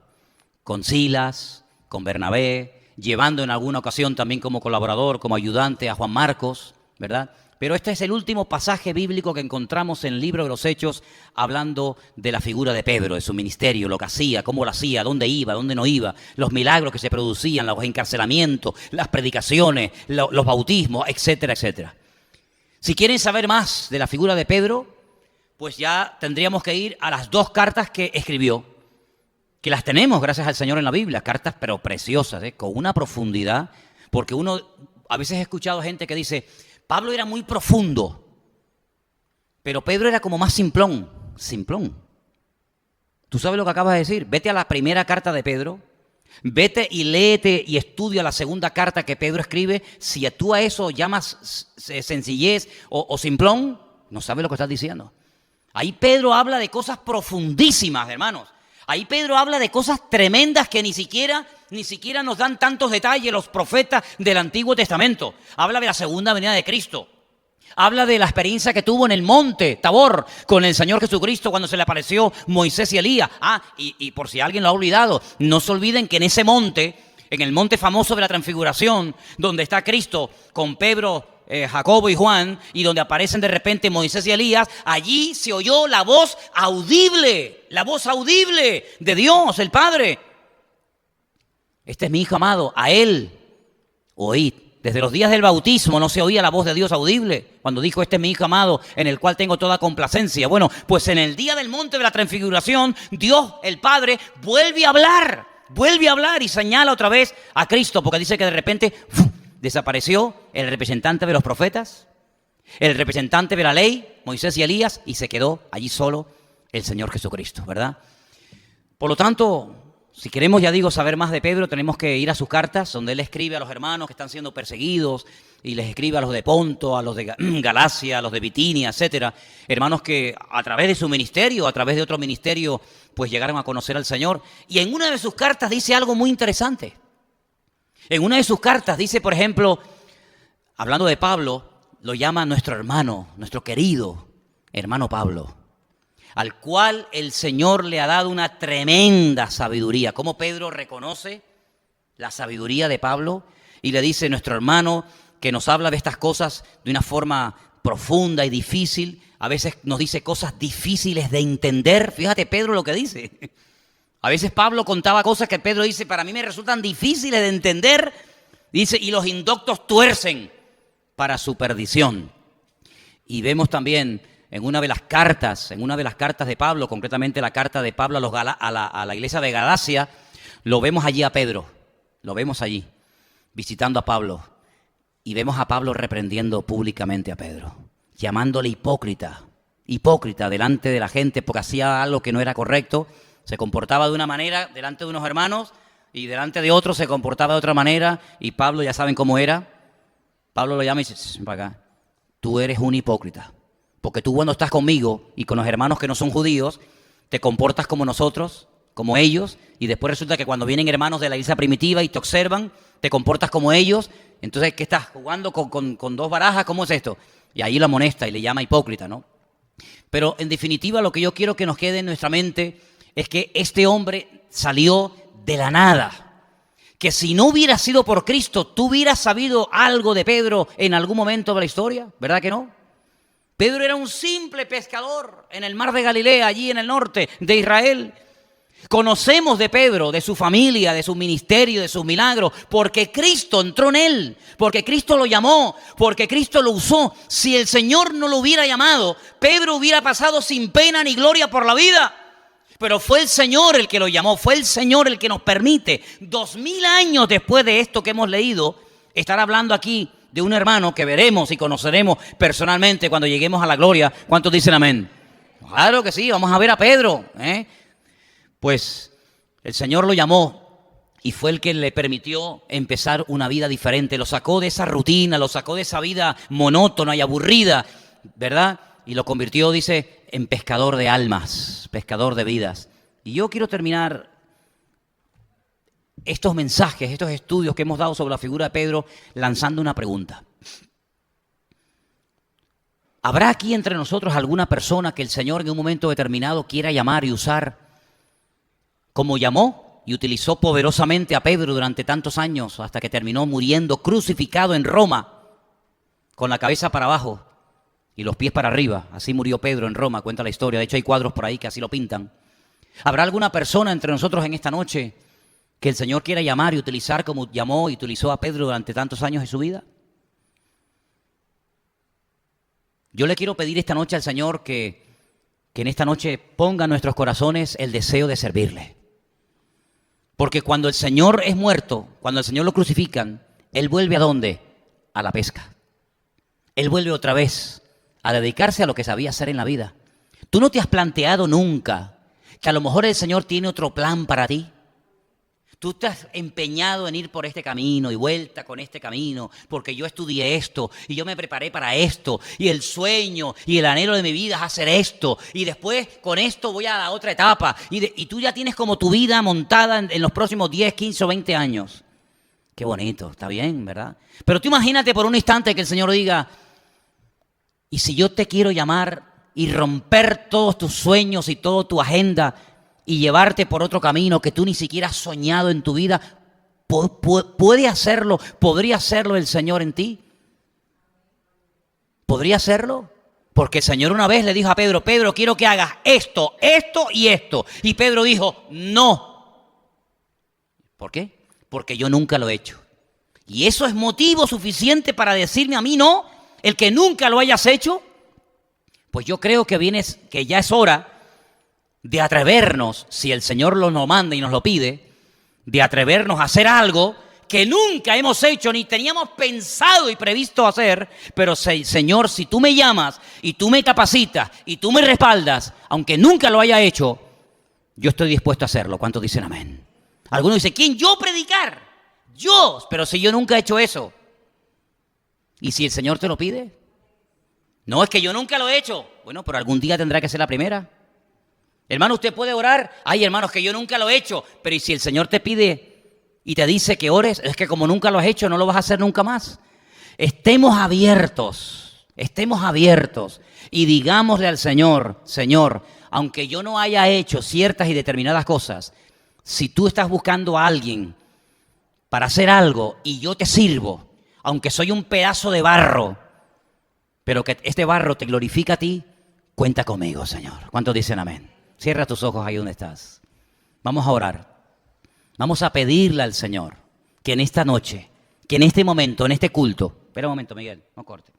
con Silas, con Bernabé, llevando en alguna ocasión también como colaborador, como ayudante a Juan Marcos, ¿verdad? Pero este es el último pasaje bíblico que encontramos en el libro de los Hechos hablando de la figura de Pedro, de su ministerio, lo que hacía, cómo lo hacía, dónde iba, dónde no iba, los milagros que se producían, los encarcelamientos, las predicaciones, los bautismos, etcétera, etcétera. Si quieren saber más de la figura de Pedro, pues ya tendríamos que ir a las 2 cartas que escribió, que las tenemos gracias al Señor en la Biblia, cartas pero preciosas, con una profundidad, porque uno a veces he escuchado gente que dice, Pablo era muy profundo, pero Pedro era como más simplón. ¿Tú sabes lo que acabas de decir? Vete a la primera carta de Pedro, vete y léete y estudia la segunda carta que Pedro escribe. Si tú a eso llamas sencillez o simplón, no sabes lo que estás diciendo. Ahí Pedro habla de cosas profundísimas, hermanos. Ahí Pedro habla de cosas tremendas que ni siquiera nos dan tantos detalles los profetas del Antiguo Testamento. Habla de la segunda venida de Cristo. Habla de la experiencia que tuvo en el monte Tabor con el Señor Jesucristo cuando se le apareció Moisés y Elías. Y por si alguien lo ha olvidado, no se olviden que en ese monte, en el monte famoso de la Transfiguración, donde está Cristo con Pedro, Jacobo y Juan, y donde aparecen de repente Moisés y Elías, allí se oyó la voz audible de Dios, el Padre. Este es mi Hijo amado, a Él oíd. Desde los días del bautismo no se oía la voz de Dios audible, cuando dijo, este es mi Hijo amado, en el cual tengo toda complacencia. Bueno, pues en el día del monte de la Transfiguración, Dios, el Padre, vuelve a hablar y señala otra vez a Cristo, porque dice que de repente desapareció el representante de los profetas, el representante de la ley, Moisés y Elías, y se quedó allí solo el Señor Jesucristo, ¿verdad? Por lo tanto, si queremos, ya digo, saber más de Pedro, tenemos que ir a sus cartas, donde él escribe a los hermanos que están siendo perseguidos, y les escribe a los de Ponto, a los de Galacia, a los de Bitinia, etcétera. Hermanos que a través de su ministerio, a través de otro ministerio, pues llegaron a conocer al Señor. Y en una de sus cartas dice algo muy interesante. En una de sus cartas dice, por ejemplo, hablando de Pablo, lo llama nuestro hermano, nuestro querido hermano Pablo, al cual el Señor le ha dado una tremenda sabiduría. Como Pedro reconoce la sabiduría de Pablo y le dice, nuestro hermano que nos habla de estas cosas de una forma profunda y difícil, a veces nos dice cosas difíciles de entender. Fíjate Pedro lo que dice. A veces Pablo contaba cosas que Pedro dice, para mí me resultan difíciles de entender. Dice, y los indoctos tuercen para su perdición. Y vemos también en una de las cartas de Pablo, concretamente la carta de Pablo a la iglesia de Galacia, lo vemos allí a Pedro, lo vemos allí, visitando a Pablo. Y vemos a Pablo reprendiendo públicamente a Pedro, llamándole hipócrita delante de la gente porque hacía algo que no era correcto. Se comportaba de una manera delante de unos hermanos y delante de otros se comportaba de otra manera. Y Pablo, ya saben cómo era. Pablo lo llama y dice, ven para acá, tú eres un hipócrita. Porque tú cuando estás conmigo y con los hermanos que no son judíos, te comportas como nosotros, como ellos. Y después resulta que cuando vienen hermanos de la iglesia primitiva y te observan, te comportas como ellos. Entonces, ¿qué estás jugando con 2 barajas? ¿Cómo es esto? Y ahí lo amonesta y le llama hipócrita, ¿no? Pero en definitiva lo que yo quiero que nos quede en nuestra mente es que este hombre salió de la nada. Que si no hubiera sido por Cristo, ¿tú hubieras sabido algo de Pedro en algún momento de la historia? ¿Verdad que no? Pedro era un simple pescador en el mar de Galilea, allí en el norte de Israel. Conocemos de Pedro, de su familia, de su ministerio, de sus milagros, porque Cristo entró en él, porque Cristo lo llamó, porque Cristo lo usó. Si el Señor no lo hubiera llamado, Pedro hubiera pasado sin pena ni gloria por la vida. Pero fue el Señor el que lo llamó, fue el Señor el que nos permite, 2000 años después de esto que hemos leído, estar hablando aquí de un hermano que veremos y conoceremos personalmente cuando lleguemos a la gloria. ¿Cuántos dicen amén? Claro que sí, vamos a ver a Pedro, Pues el Señor lo llamó y fue el que le permitió empezar una vida diferente. Lo sacó de esa rutina, lo sacó de esa vida monótona y aburrida, ¿verdad? Y lo convirtió, dice, en pescador de almas, pescador de vidas. Y yo quiero terminar estos mensajes, estos estudios que hemos dado sobre la figura de Pedro, lanzando una pregunta. ¿Habrá aquí entre nosotros alguna persona que el Señor en un momento determinado quiera llamar y usar como llamó y utilizó poderosamente a Pedro durante tantos años hasta que terminó muriendo crucificado en Roma con la cabeza para abajo y los pies para arriba? Así murió Pedro en Roma, cuenta la historia. De hecho hay cuadros por ahí que así lo pintan. ¿Habrá alguna persona entre nosotros en esta noche que el Señor quiera llamar y utilizar como llamó y utilizó a Pedro durante tantos años de su vida? Yo le quiero pedir esta noche al Señor que en esta noche ponga en nuestros corazones el deseo de servirle. Porque cuando el Señor es muerto, cuando el Señor lo crucifican, Él vuelve ¿a dónde? A la pesca. Él vuelve otra vez a dedicarse a lo que sabía hacer en la vida. ¿Tú no te has planteado nunca que a lo mejor el Señor tiene otro plan para ti? Tú te has empeñado en ir por este camino y vuelta con este camino, porque yo estudié esto y yo me preparé para esto, y el sueño y el anhelo de mi vida es hacer esto, y después con esto voy a la otra etapa, y tú ya tienes como tu vida montada en los próximos 10, 15 o 20 años. Qué bonito, está bien, ¿verdad? Pero tú imagínate por un instante que el Señor diga, ¿y si yo te quiero llamar y romper todos tus sueños y toda tu agenda y llevarte por otro camino que tú ni siquiera has soñado en tu vida? ¿Puede hacerlo? ¿Podría hacerlo el Señor en ti? ¿Podría hacerlo? Porque el Señor una vez le dijo a Pedro, Pedro, quiero que hagas esto, esto y esto. Y Pedro dijo, no. ¿Por qué? Porque yo nunca lo he hecho. ¿Y eso es motivo suficiente para decirme a mí no? ¿El que nunca lo hayas hecho? Pues yo creo que ya es hora de atrevernos, si el Señor nos manda y nos lo pide, de atrevernos a hacer algo que nunca hemos hecho ni teníamos pensado y previsto hacer. Pero Señor, si tú me llamas y tú me capacitas y tú me respaldas, aunque nunca lo haya hecho, yo estoy dispuesto a hacerlo. ¿Cuántos dicen amén? Algunos dicen, ¿quién? Yo predicar. Yo, pero si yo nunca he hecho eso. ¿Y si el Señor te lo pide? No, es que yo nunca lo he hecho. Bueno, pero algún día tendrá que ser la primera. Hermano, usted puede orar. Ay, hermanos, que yo nunca lo he hecho. Pero ¿y si el Señor te pide y te dice que ores? Es que como nunca lo has hecho, no lo vas a hacer nunca más. Estemos abiertos y digámosle al Señor, Señor, aunque yo no haya hecho ciertas y determinadas cosas, si tú estás buscando a alguien para hacer algo y yo te sirvo, aunque soy un pedazo de barro, pero que este barro te glorifica a ti, cuenta conmigo, Señor. ¿Cuántos dicen amén? Cierra tus ojos ahí donde estás. Vamos a orar. Vamos a pedirle al Señor que en esta noche, que en este momento, en este culto, espera un momento, Miguel, no corte,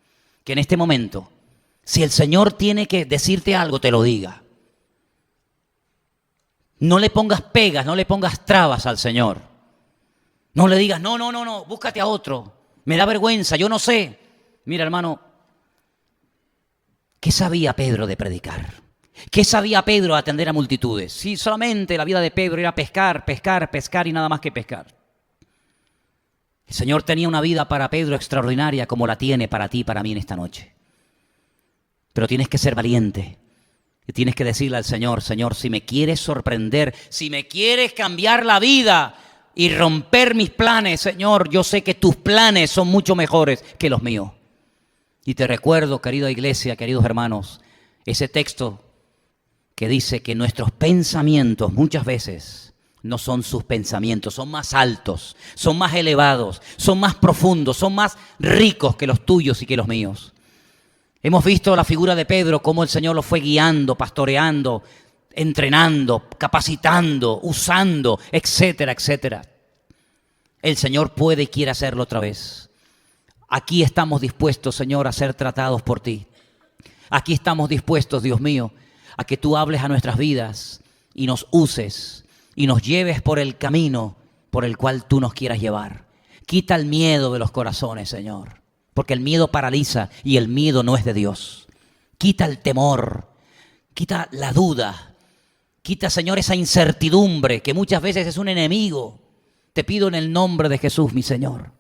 que en este momento, si el Señor tiene que decirte algo, te lo diga. No le pongas pegas, no le pongas trabas al Señor. No le digas, no, búscate a otro. Me da vergüenza, yo no sé. Mira, hermano, ¿qué sabía Pedro de predicar? ¿Qué sabía Pedro de atender a multitudes? Sí, solamente la vida de Pedro era pescar y nada más que pescar. El Señor tenía una vida para Pedro extraordinaria como la tiene para ti y para mí en esta noche. Pero tienes que ser valiente y tienes que decirle al Señor, Señor, si me quieres sorprender, si me quieres cambiar la vida y romper mis planes, Señor, yo sé que tus planes son mucho mejores que los míos. Y te recuerdo, querida iglesia, queridos hermanos, ese texto que dice que nuestros pensamientos muchas veces no son sus pensamientos, son más altos, son más elevados, son más profundos, son más ricos que los tuyos y que los míos. Hemos visto la figura de Pedro, cómo el Señor lo fue guiando, pastoreando, entrenando, capacitando, usando, etcétera, etcétera. El Señor puede y quiere hacerlo otra vez. Aquí estamos dispuestos, Señor, a ser tratados por ti. Aquí estamos dispuestos, Dios mío, a que tú hables a nuestras vidas y nos uses y nos lleves por el camino por el cual tú nos quieras llevar. Quita el miedo de los corazones, Señor, porque el miedo paraliza y el miedo no es de Dios. Quita el temor, quita la duda, quita, Señor, esa incertidumbre que muchas veces es un enemigo. Te pido en el nombre de Jesús, mi Señor,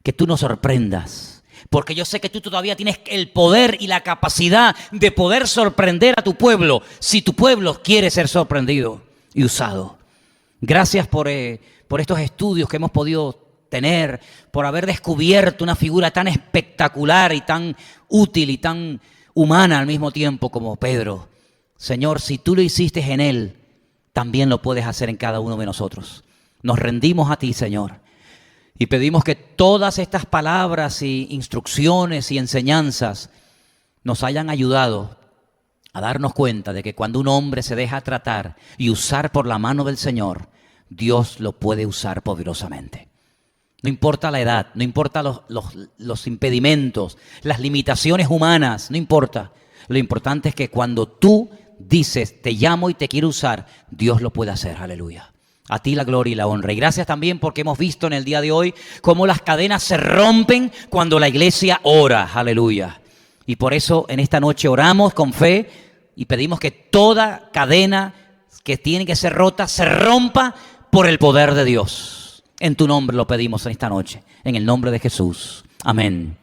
que tú nos sorprendas, porque yo sé que tú todavía tienes el poder y la capacidad de poder sorprender a tu pueblo, si tu pueblo quiere ser sorprendido y usado. Gracias por estos estudios que hemos podido tener, por haber descubierto una figura tan espectacular y tan útil y tan humana al mismo tiempo como Pedro. Señor, si tú lo hiciste en él, también lo puedes hacer en cada uno de nosotros. Nos rendimos a ti, Señor, y pedimos que todas estas palabras y instrucciones y enseñanzas nos hayan ayudado a darnos cuenta de que cuando un hombre se deja tratar y usar por la mano del Señor, Dios lo puede usar poderosamente. No importa la edad, no importa los impedimentos, las limitaciones humanas, no importa. Lo importante es que cuando tú dices, te llamo y te quiero usar, Dios lo puede hacer, aleluya. A ti la gloria y la honra. Y gracias también porque hemos visto en el día de hoy cómo las cadenas se rompen cuando la iglesia ora, aleluya. Y por eso en esta noche oramos con fe y pedimos que toda cadena que tiene que ser rota se rompa por el poder de Dios. En tu nombre lo pedimos en esta noche, en el nombre de Jesús. Amén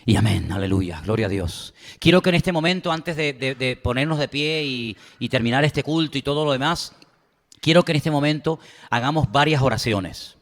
y amén, aleluya, gloria a Dios. Quiero que en este momento, antes de ponernos de pie y terminar este culto y todo lo demás, quiero que en este momento hagamos varias oraciones.